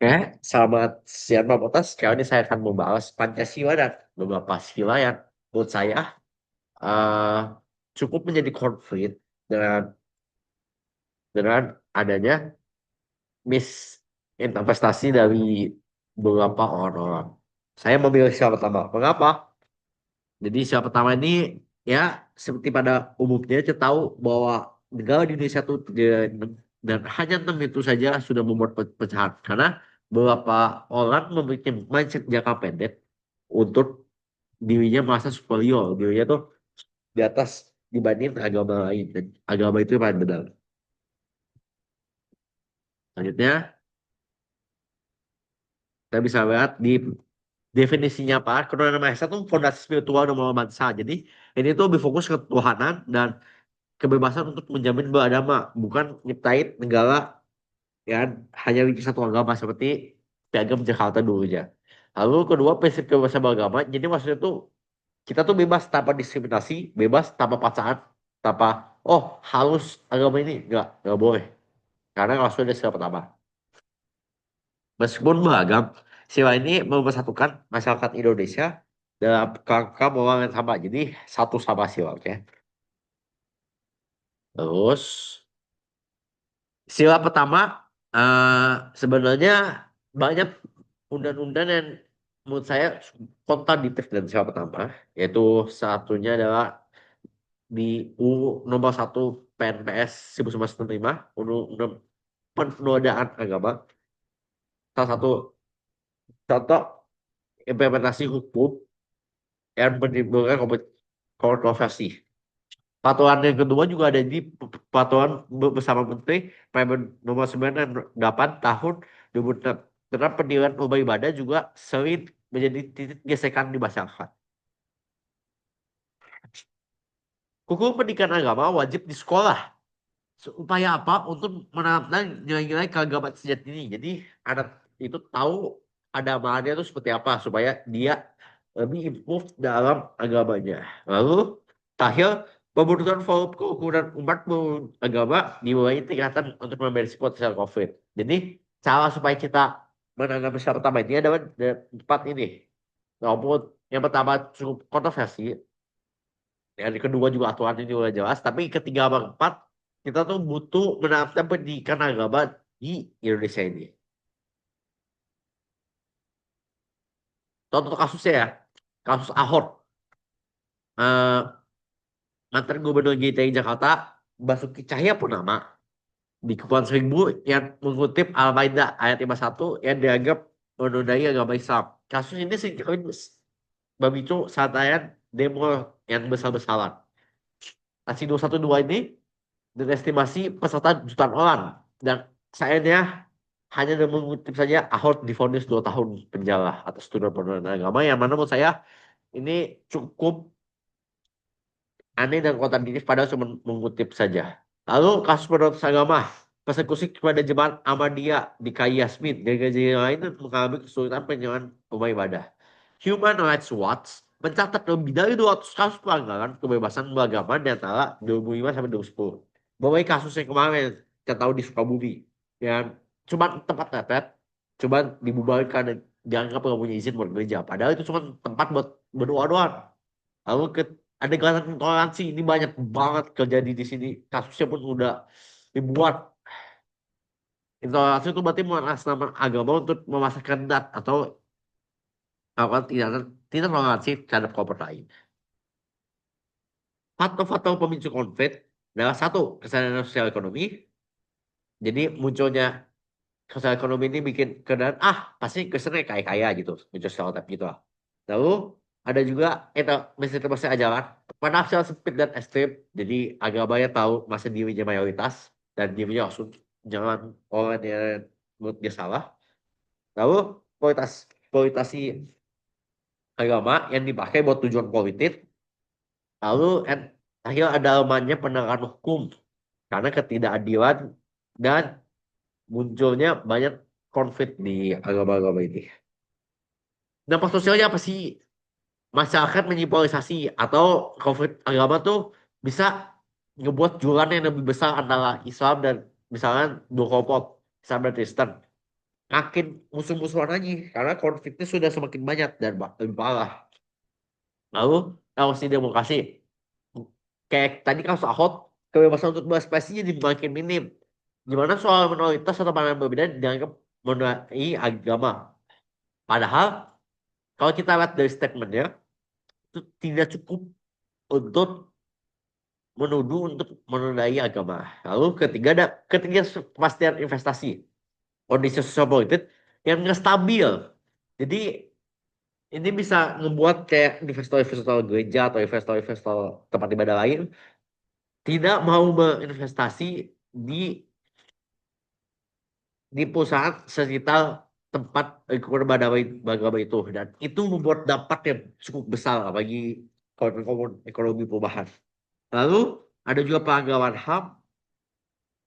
Oke, selamat siang Pak Botas. Sekarang ini saya akan membahas Pancasila dan beberapa sila yang menurut saya eh, cukup menjadi konflik dengan adanya misinterpretasi dari beberapa orang. Saya memilih sila pertama. Mengapa? Jadi sila pertama ini ya seperti pada umumnya kita tahu bahwa negara di Indonesia itu dan hanya enam itu saja sudah membuat pecahan karena beberapa orang memiliki mindset jangka pendek untuk dirinya merasa superior, dirinya tuh di atas dibanding agama lain dan agama itu yang paling benar. Selanjutnya kita bisa lihat di definisinya apa? Ketuhanan Maha Esa itu fondasi spiritual dan moral bangsa. Jadi ini tuh lebih fokus ke ketuhanan dan kebebasan untuk menjamin beragama, bukan nyiptain negara yang hanya memiliki satu agama seperti Piagam Jakarta dulunya. Lalu kedua prinsip kebebasan beragama, jadi maksudnya tuh kita tuh bebas tanpa diskriminasi, bebas tanpa paksaan, tanpa oh harus agama ini nggak boleh. Karena kalau sudah sila pertama, meskipun beragam, sila ini mempersatukan masyarakat Indonesia dalam kerangka moral yang sama. Jadi satu sama sila, oke. Terus sila pertama sebenarnya banyak undang-undang yang menurut saya kontradiktif dan sila pertama, yaitu satunya adalah di nomor 1 PNPS 1995, Undang-Undang Penodaan Agama, salah satu contoh implementasi hukum yang menimbulkan kontroversi. Patuan yang kedua juga ada di Patuan Bersama Menteri Permen nomor 98 tahun 2006. Karena pendirian rumah ibadah juga sering menjadi titik gesekan di masyarakat. Hukum pendidikan agama wajib di sekolah. Upaya apa untuk menanamkan nilai-nilai keagamaan sejati ini? Jadi anak itu tahu agamaannya itu seperti apa supaya dia lebih improve dalam agamanya. Lalu terakhir pembentukan forum kerukunan umat beragama dimulai tingkatan untuk membantu potensial COVID. Jadi cara supaya kita menanggapi secara pertama ini adalah empat ini. Walaupun yang pertama cukup kontroversi, yang kedua juga aturan ini udah jelas, tapi ketiga sama keempat kita tuh butuh menerapkan pendidikan agama di Indonesia ini. Contoh kasusnya ya, kasus Ahok, eh, mantan gubernur DKI Jakarta, Basuki Cahayapurnama di Kepulauan Seribu yang mengutip Al-Maidah ayat 51 yang dianggap menodai agama Islam. Kasus ini sering memicu santaian demo yang besar-besaran. Aksi 212 ini dengan estimasi peserta jutaan orang. Dan sayangnya hanya dengan mengutip saja Ahok divonis 2 tahun penjara atas tuduhan penodaan agama yang mana menurut saya ini cukup aneh dan kontradiktif padahal cuma mengutip saja. Lalu kasus penodaan agama, persekusi kepada jemaat Ahmadiyah di KAI Yasmin dan gereja lain mengalami kesulitan penyelenggaraan rumah ibadah. Human Rights Watch mencatat lebih dari 200 kasus pelanggaran kebebasan beragama di antara 2005 sampai 2010. Bahwa kasus yang kemarin kita tahu di Sukabumi yang cuma tempat tetet, cuma dibubarkan dan dianggap nggak punya izin buat gereja. Padahal itu cuma tempat buat berdoa doang. Lalu ada gerakan intoleransi ini banyak banget terjadi di sini. Kasusnya pun udah dibuat. Intoleransi itu berarti mengatasnamakan agama untuk memasakkan dat atau melakukan tindakan tidak toleransi terhadap kelompok lain. Faktor-faktor pemicu konflik adalah satu, kesadaran sosial ekonomi. Jadi munculnya sosial ekonomi ini bikin keadaan pasti kesannya kaya kaya gitu, muncul stereotip gitu lah. Lalu ada juga itu misinterpretasi ajaran penafsiran sempit dan ekstrim. Jadi agamanya tahu masa dirinya mayoritas dan dirinya langsung jangan orang yang menurut dia salah. Lalu kualitas kualitasi agama yang dipakai buat tujuan politik. Lalu akhirnya ada lemahnya penegakan hukum karena ketidakadilan dan munculnya banyak konflik di agama-agama ini. Dampak sosialnya apa sih? Masyarakat menyimplisasi atau konflik agama tuh bisa ngebuat jurang yang lebih besar antara Islam dan misalnya dua kelompok Islam dan Kristen. makin musuh-musuhan lagi karena konfliknya sudah semakin banyak dan lebih parah. Lalu si demokrasi kayak tadi kasus Ahok, kebebasan untuk berekspresi jadi makin minim. Gimana soal minoritas atau pandangan berbeda dianggap menodai agama. Padahal kalau kita lihat dari statementnya itu tidak cukup untuk menuduh untuk menodai agama. Lalu ketiga kepastian investasi, kondisi sosial politik yang nggak stabil. Jadi ini bisa ngebuat kayak investor-investor gereja atau investor-investor tempat ibadah lain tidak mau berinvestasi di perusahaan sekitar tempat beragama itu dan itu membuat dampak yang cukup besar bagi ekonomi perubahan. Lalu ada juga pelanggaran HAM,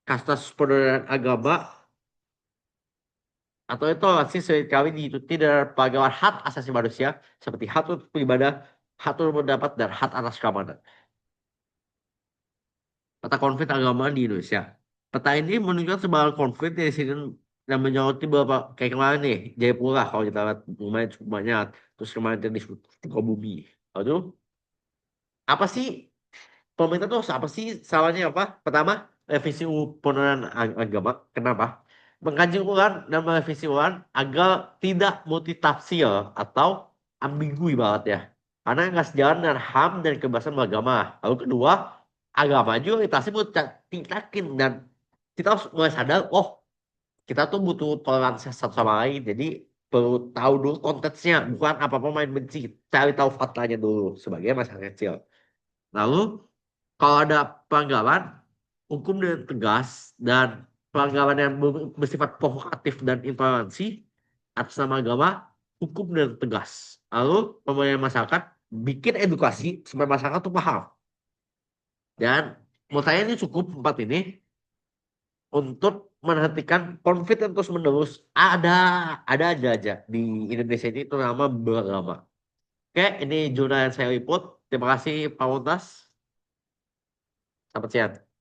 kasus penodaan agama atau intoleransi seringkali diikuti dari pelanggaran hak asasi manusia seperti hak untuk beribadah, hak untuk berpendapat, dan hak atas keamanan. Peta konflik agama di Indonesia. Peta ini menunjukkan sebuah konflik di sini dan menyoroti beberapa kayak kemarin nih, Jayapura kalau kita lihat lumayan cukup banyak. Terus kemarin yang di Sukabumi. Lalu apa sih pemerintah tuh apa sih salahnya apa? Pertama, revisi penodaan agama. Kenapa? Mengkaji ulang dan merevisi ulang agar tidak multitafsir atau ambigu ibaratnya. Karena nggak sejalan dengan HAM dan kebebasan beragama. Lalu kedua, agama juga kita sih mau tingkatin dan kita harus mulai sadar, oh kita tuh butuh toleransi satu sama lain. Jadi perlu tahu dulu konteksnya, bukan apa-apa main benci. Cari tahu faktanya dulu sebagai masyarakat kecil. Lalu kalau ada pelanggaran, hukum dengan tegas dan pelanggaran yang bersifat provokatif dan intoleransi atas nama agama, hukum dengan tegas. Lalu pemerintah masyarakat bikin edukasi supaya masyarakat tuh paham. Dan menurut saya ini cukup empat ini untuk menghentikan konflik yang terus menerus ada aja di Indonesia ini terutama beragama. Oke, ini jurnal yang saya liput. Terima kasih Pak Untas. Selamat siang.